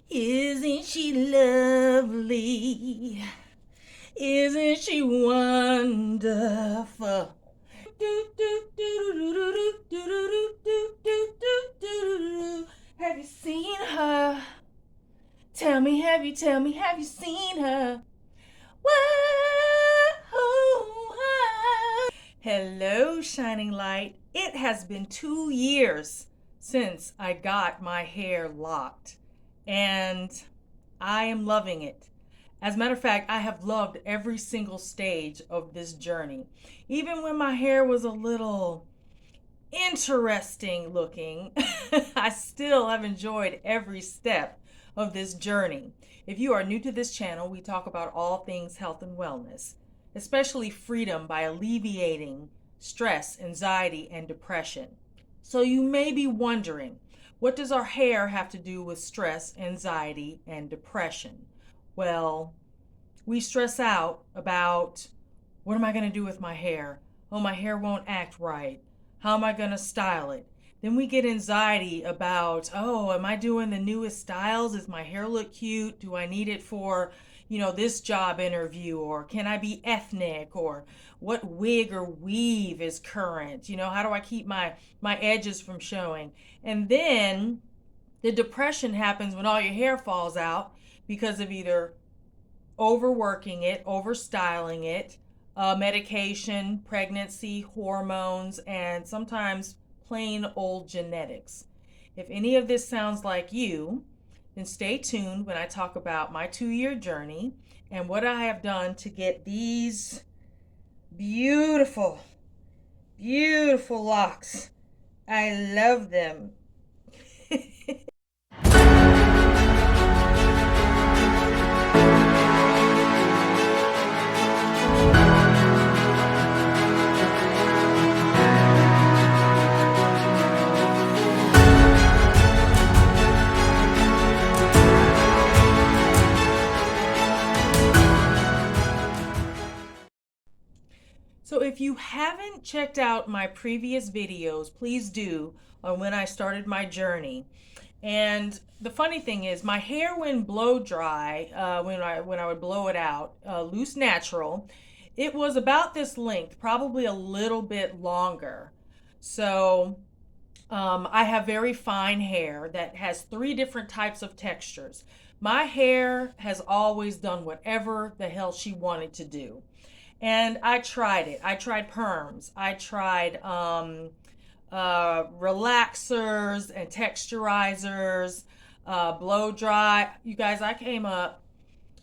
Isn't she lovely? Isn't she wonderful? Have you seen her? Tell me, have you seen her? Whoa. Hello, Shining Light. It has been 2 years since I got my hair locked, and I am loving it. As a matter of fact, I have loved every single stage of this journey. Even when my hair was a little interesting looking, I still have enjoyed every step of this journey. If you are new to this channel, we talk about all things health and wellness, especially freedom by alleviating stress, anxiety, and depression. So you may be wondering, what does our hair have to do with stress, anxiety, and depression? Well, we stress out about, what am I going to do with my hair? Oh, my hair won't act right. How am I going to style it? Then we get anxiety about, oh, am I doing the newest styles? Does my hair look cute? Do I need it for, this job interview? Or can I be ethnic? Or what wig or weave is current? How do I keep my edges from showing? And then the depression happens when all your hair falls out because of either overworking it, overstyling it, medication, pregnancy, hormones, and sometimes plain old genetics. If any of this sounds like you, then stay tuned when I talk about my 2-year journey and what I have done to get these beautiful, beautiful locks. I love them. So if you haven't checked out my previous videos, please do, on when I started my journey. And the funny thing is, my hair when blow dry, when I would blow it out, loose natural, it was about this length, probably a little bit longer. So I have very fine hair that has 3 different types of textures. My hair has always done whatever the hell she wanted to do. And I tried it. I tried perms. I tried relaxers and texturizers, blow dry. You guys, I came up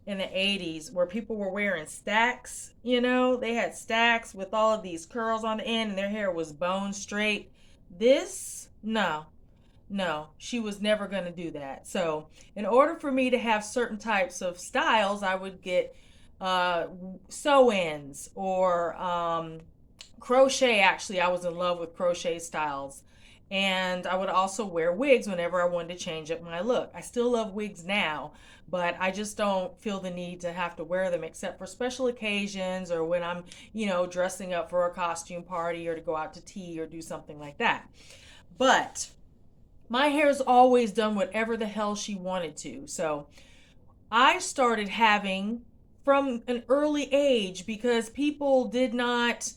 in the 80s where people were wearing stacks. They had stacks with all of these curls on the end and their hair was bone straight. No, she was never going to do that. So in order for me to have certain types of styles, I would get sew-ins or crochet. Actually, I was in love with crochet styles, and I would also wear wigs whenever I wanted to change up my look. I still love wigs now, but I just don't feel the need to have to wear them except for special occasions or when I'm dressing up for a costume party or to go out to tea or do something like that. But my hair's always done whatever the hell she wanted to. So I started having from an early age because people didn't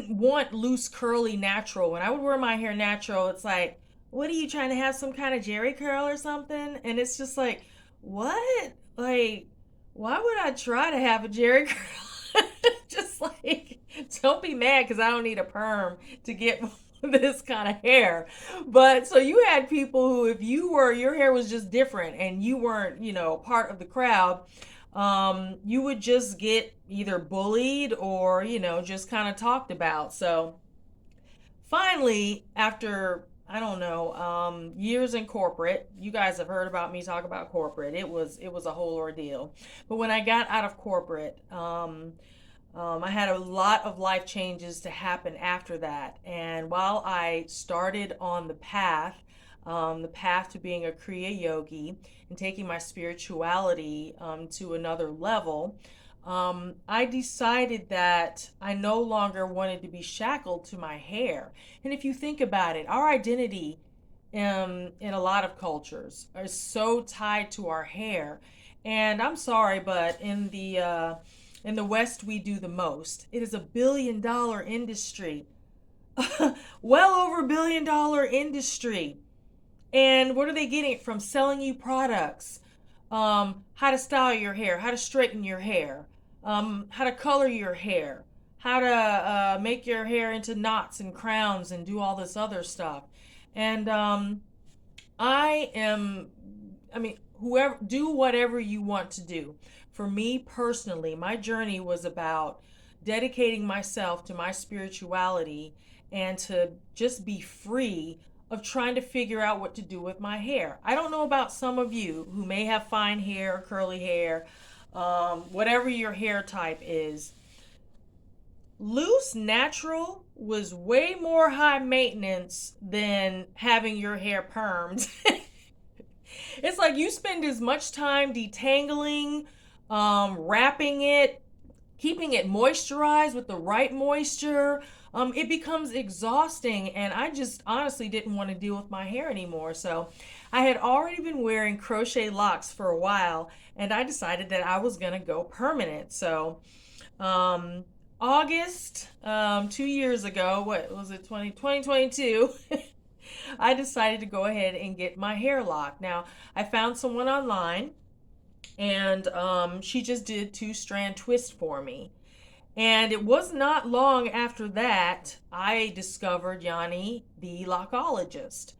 want loose, curly, natural. When I would wear my hair natural, it's like, what are you trying to have, some kind of Jerry curl or something? And it's just like, what? Like, why would I try to have a Jerry curl? Just like, don't be mad because I don't need a perm to get this kind of hair. But so you had people who, if your hair was just different and you weren't, part of the crowd, you would just get either bullied or, just kind of talked about. So finally, after, I don't know, years in corporate, you guys have heard about me talk about corporate. It was a whole ordeal. But when I got out of corporate, I had a lot of life changes to happen after that. And while I started on the path to being a Kriya yogi and taking my spirituality to another level, I decided that I no longer wanted to be shackled to my hair. And if you think about it, our identity in a lot of cultures is so tied to our hair. And I'm sorry, but in the West we do the most. It is $1 billion industry. Well over $1 billion industry. And what are they getting from selling you products? How to style your hair, how to straighten your hair, how to color your hair, how to make your hair into knots and crowns and do all this other stuff. And I am, I mean, whoever, do whatever you want to do. For me personally, my journey was about dedicating myself to my spirituality and to just be free of trying to figure out what to do with my hair. I don't know about some of you who may have fine hair, curly hair, whatever your hair type is. Loose natural was way more high maintenance than having your hair permed. It's like you spend as much time detangling, wrapping it, keeping it moisturized with the right moisture. It becomes exhausting, and I just honestly didn't want to deal with my hair anymore. So I had already been wearing crochet locks for a while, and I decided that I was going to go permanent. So August, 2 years ago, what was it, 2022, I decided to go ahead and get my hair locked. Now, I found someone online, and she just did 2-strand twist for me. And it was not long after that I discovered Yanni, the lockologist.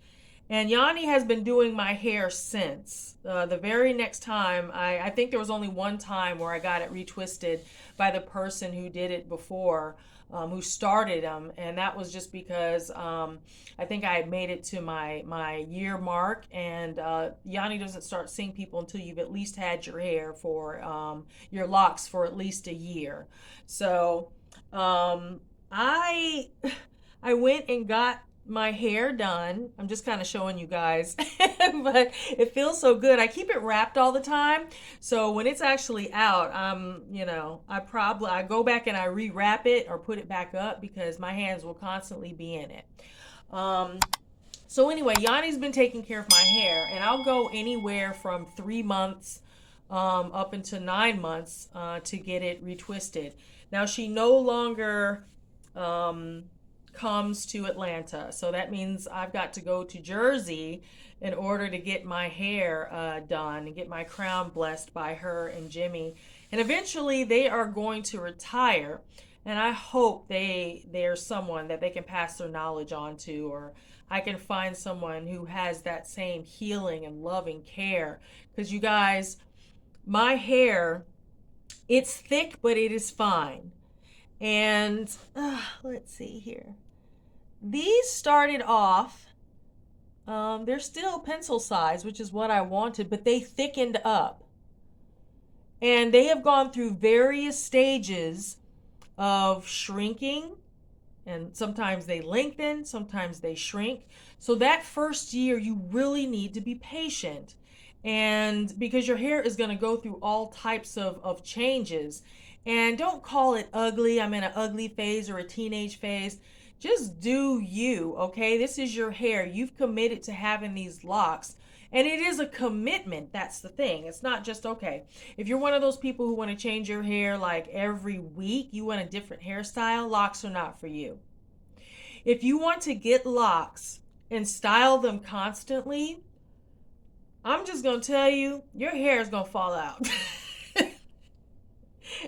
And Yanni has been doing my hair since. The very next time, I think there was only one time where I got it retwisted by the person who did it before, who started them. And that was just because I think I had made it to my year mark. And Yanni doesn't start seeing people until you've at least had your hair for your locks for at least a year. So I went and got my hair done. I'm just kind of showing you guys, but it feels so good. I keep it wrapped all the time, so when it's actually out, I go back and I rewrap it or put it back up because my hands will constantly be in it. So anyway, Yanni's been taking care of my hair, and I'll go anywhere from 3 months up into 9 months to get it retwisted. Now she no longer comes to Atlanta. So that means I've got to go to Jersey in order to get my hair done and get my crown blessed by her and Jimmy. And eventually they are going to retire. And I hope they're someone that they can pass their knowledge on to, or I can find someone who has that same healing and loving care. Because you guys, my hair, it's thick, but it is fine. And let's see here. These started off, they're still pencil size, which is what I wanted, but they thickened up. And they have gone through various stages of shrinking, and sometimes they lengthen, sometimes they shrink. So that first year, you really need to be patient. And because your hair is going to go through all types of changes. And don't call it ugly. I'm in an ugly phase or a teenage phase. Just do you, okay? This is your hair. You've committed to having these locks. And it is a commitment. That's the thing. It's not just, okay, if you're one of those people who want to change your hair like every week, you want a different hairstyle, locks are not for you. If you want to get locks and style them constantly, I'm just going to tell you, your hair is going to fall out.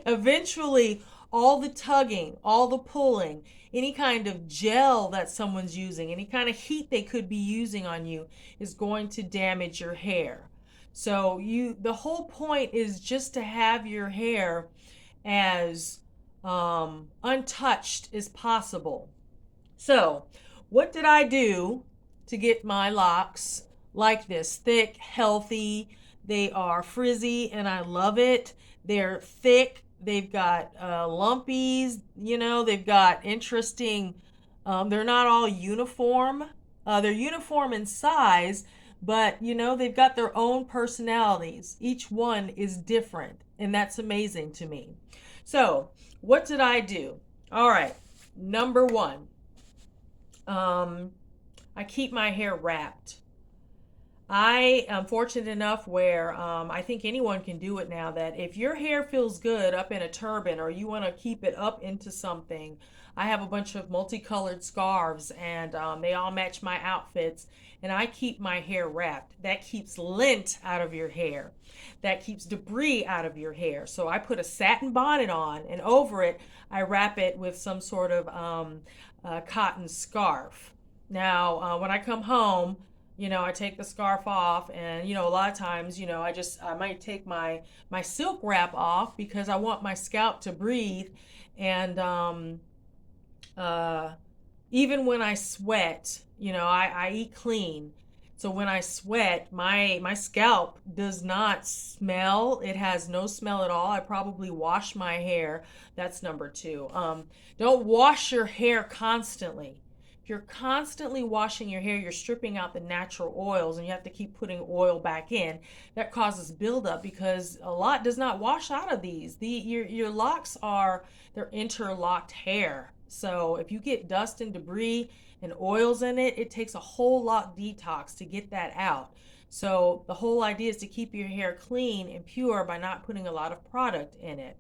Eventually, all the tugging, all the pulling, any kind of gel that someone's using, any kind of heat they could be using on you is going to damage your hair. So the whole point is just to have your hair as untouched as possible. So what did I do to get my locks like this? Thick, healthy. They are frizzy and I love it. They're thick. They've got lumpies, they've got interesting, they're not all uniform. They're uniform in size, but they've got their own personalities. Each one is different, and that's amazing to me. So what did I do? All right, number one, I keep my hair wrapped. I am fortunate enough where I think anyone can do it now, that if your hair feels good up in a turban or you want to keep it up into something, I have a bunch of multicolored scarves and they all match my outfits. And I keep my hair wrapped. That keeps lint out of your hair. That keeps debris out of your hair. So I put a satin bonnet on, and over it, I wrap it with some sort of cotton scarf. Now, when I come home, I take the scarf off, and a lot of times, I might take my silk wrap off because I want my scalp to breathe. And uh, even when I sweat, I eat clean. So when I sweat, my scalp does not smell. It has no smell at all. I probably wash my hair. That's number two. Don't wash your hair constantly. If you're constantly washing your hair, you're stripping out the natural oils, and you have to keep putting oil back in. That causes buildup because a lot does not wash out of these. Your locks they're interlocked hair. So if you get dust and debris and oils in it, it takes a whole lot detox to get that out. So the whole idea is to keep your hair clean and pure by not putting a lot of product in it.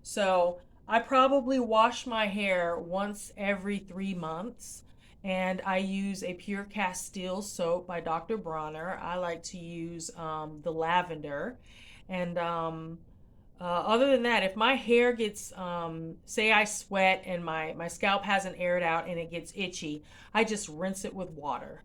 So I probably wash my hair once every 3 months. And I use a pure castile soap by Dr. Bronner. I like to use the lavender. And other than that, if my hair gets, say I sweat and my scalp hasn't aired out and it gets itchy, I just rinse it with water.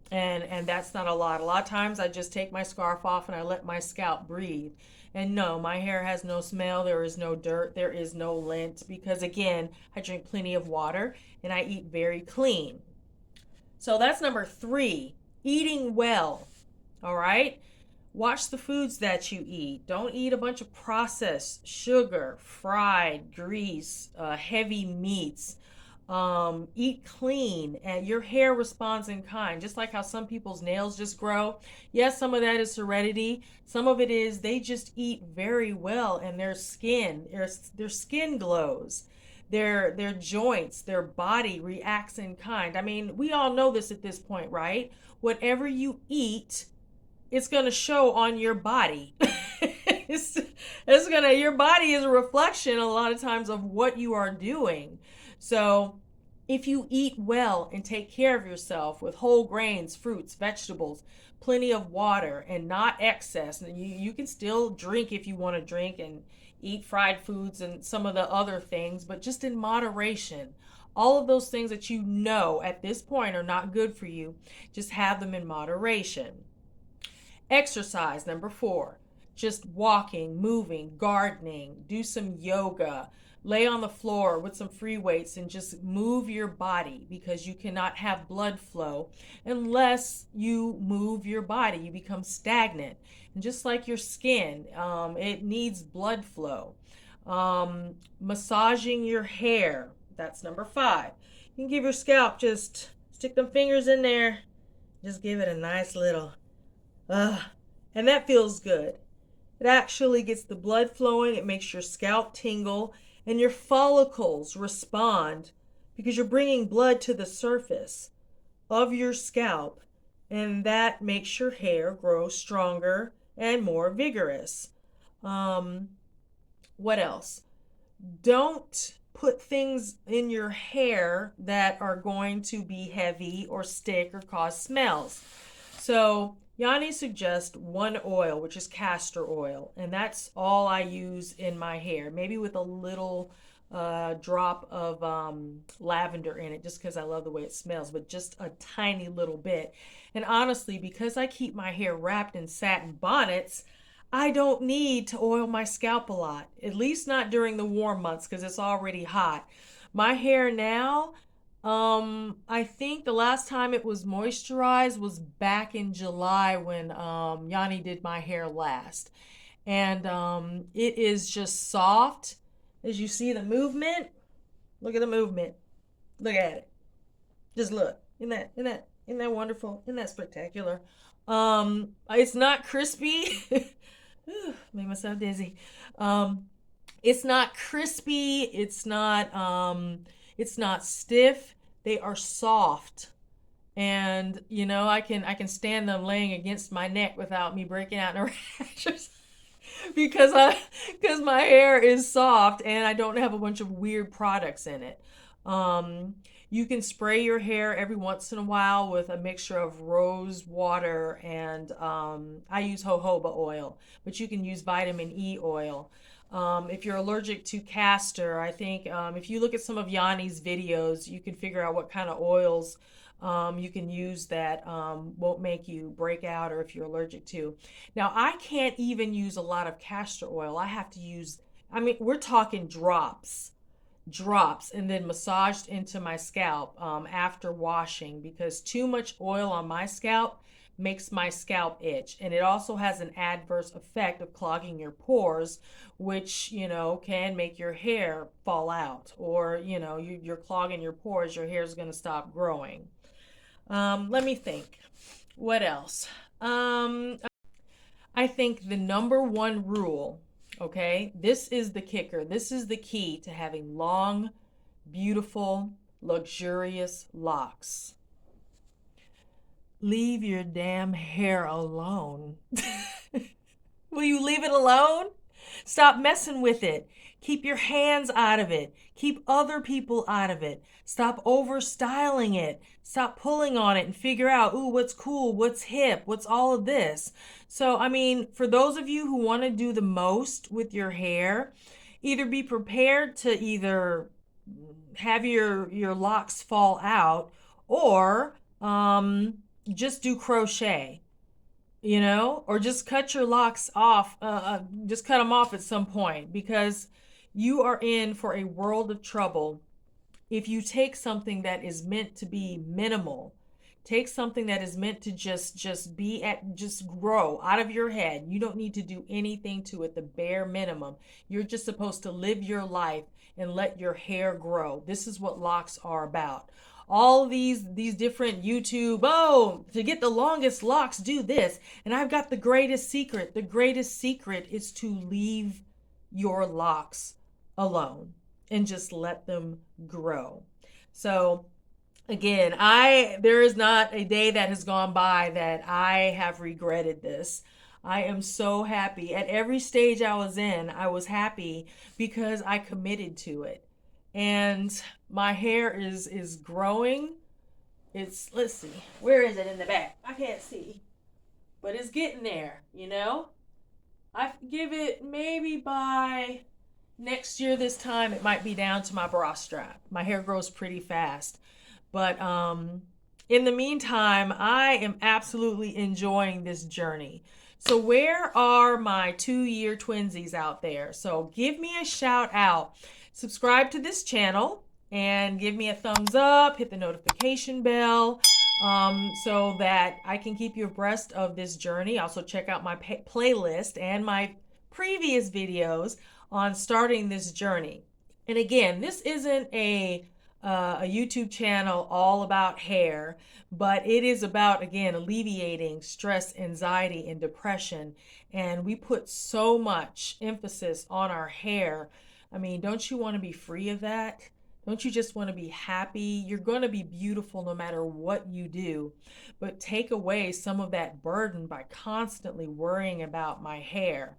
And that's not a lot. A lot of times I just take my scarf off and I let my scalp breathe. And no, my hair has no smell. There is no dirt. There is no lint because, again, I drink plenty of water and I eat very clean. So that's number 3, eating well. All right? Watch the foods that you eat. Don't eat a bunch of processed sugar, fried, grease, heavy meats. Eat clean, and your hair responds in kind. Just like how some people's nails just grow. Yes, some of that is heredity. Some of it is they just eat very well, and their skin glows. Their joints, their body reacts in kind. I mean, we all know this at this point, right? Whatever you eat, it's going to show on your body. Your body is a reflection a lot of times of what you are doing. So if you eat well and take care of yourself with whole grains, fruits, vegetables, plenty of water, and not excess, and you can still drink if you want to drink and eat fried foods and some of the other things, but just in moderation. All of those things that you know at this point are not good for you, just have them in moderation. Exercise, number 4. Just walking, moving, gardening, do some yoga, lay on the floor with some free weights and just move your body, because you cannot have blood flow unless you move your body. You become stagnant. And just like your skin, it needs blood flow. Massaging your hair, that's number 5. You can give your scalp, just stick them fingers in there, just give it a nice little, and that feels good. It actually gets the blood flowing, it makes your scalp tingle, and your follicles respond because you're bringing blood to the surface of your scalp, and that makes your hair grow stronger and more vigorous. What else? Don't put things in your hair that are going to be heavy or stick or cause smells. So Yanni suggests one oil, which is castor oil, and that's all I use in my hair, maybe with a little drop of lavender in it, just because I love the way it smells, but just a tiny little bit. And honestly, because I keep my hair wrapped in satin bonnets, I don't need to oil my scalp a lot, at least not during the warm months because it's already hot. My hair now, I think the last time it was moisturized was back in July when Yanni did my hair last. And it is just soft. As you see the movement, look at the movement. Look at it. Just look. Isn't that wonderful? Isn't that spectacular? It's not crispy. Made myself dizzy. It's not crispy. It's not stiff. They are soft. And you know, I can stand them laying against my neck without me breaking out in a rash because I because my hair is soft and I don't have a bunch of weird products in it. Um, you can spray your hair every once in a while with a mixture of rose water and I use jojoba oil, but you can use vitamin E oil. If you're allergic to castor, I think if you look at some of Yanni's videos, you can figure out what kind of oils you can use that won't make you break out or if you're allergic to. Now, I can't even use a lot of castor oil. I have to use, I mean, we're talking drops, and then massaged into my scalp after washing because too much oil on my scalp makes my scalp itch. And it also has an adverse effect of clogging your pores, which, you know, can make your hair fall out. Or, you know, you're clogging your pores, your hair's going to stop growing. Let me think. What else? I think the number one rule, okay, this is the kicker. This is the key to having long, beautiful, luxurious locks. Leave your damn hair alone. Will you leave it alone? Stop messing with it. Keep your hands out of it. Keep other people out of it. Stop over styling it. Stop pulling on it and figure out, ooh, what's cool, what's hip, what's all of this. So, I mean, for those of you who want to do the most with your hair, either be prepared to either have your locks fall out or just do crochet, you know, or just cut your locks off, just cut them off at some point because you are in for a world of trouble if you take something that is meant to be minimal. Take something that is meant to just grow out of your head. You don't need to do anything to it, the bare minimum. You're just supposed to live your life and let your hair grow. This is what locks are about. All these different YouTube, oh, to get the longest locks, do this. And I've got the greatest secret. The greatest secret is to leave your locks alone and just let them grow. So again, I there is not a day that has gone by that I have regretted this. I am so happy. At every stage I was in, I was happy because I committed to it. And my hair is growing. It's, let's see, where is it in the back? I can't see. But it's getting there, you know? I give it maybe by next year this time it might be down to my bra strap. My hair grows pretty fast. But in the meantime, I am absolutely enjoying this journey. So where are my 2-year twinsies out there? So give me a shout out. Subscribe to this channel and give me a thumbs up, hit the notification bell so that I can keep you abreast of this journey. Also check out my playlist and my previous videos on starting this journey. And again, this isn't a YouTube channel all about hair, but it is about, again, alleviating stress, anxiety, and depression. And we put so much emphasis on our hair. I mean, don't you want to be free of that? Don't you just want to be happy? You're going to be beautiful no matter what you do. But take away some of that burden by constantly worrying about my hair.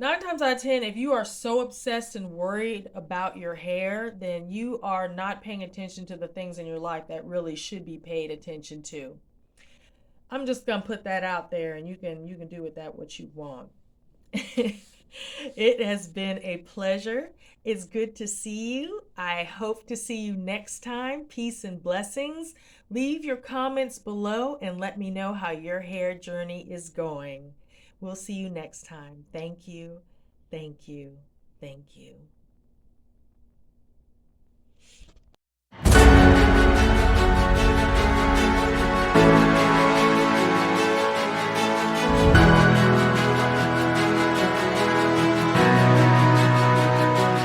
9 times out of 10, if you are so obsessed and worried about your hair, then you are not paying attention to the things in your life that really should be paid attention to. I'm just gonna put that out there, and you can do with that what you want. It has been a pleasure. It's good to see you. I hope to see you next time. Peace and blessings. Leave your comments below and let me know how your hair journey is going. We'll see you next time. Thank you, thank you, thank you.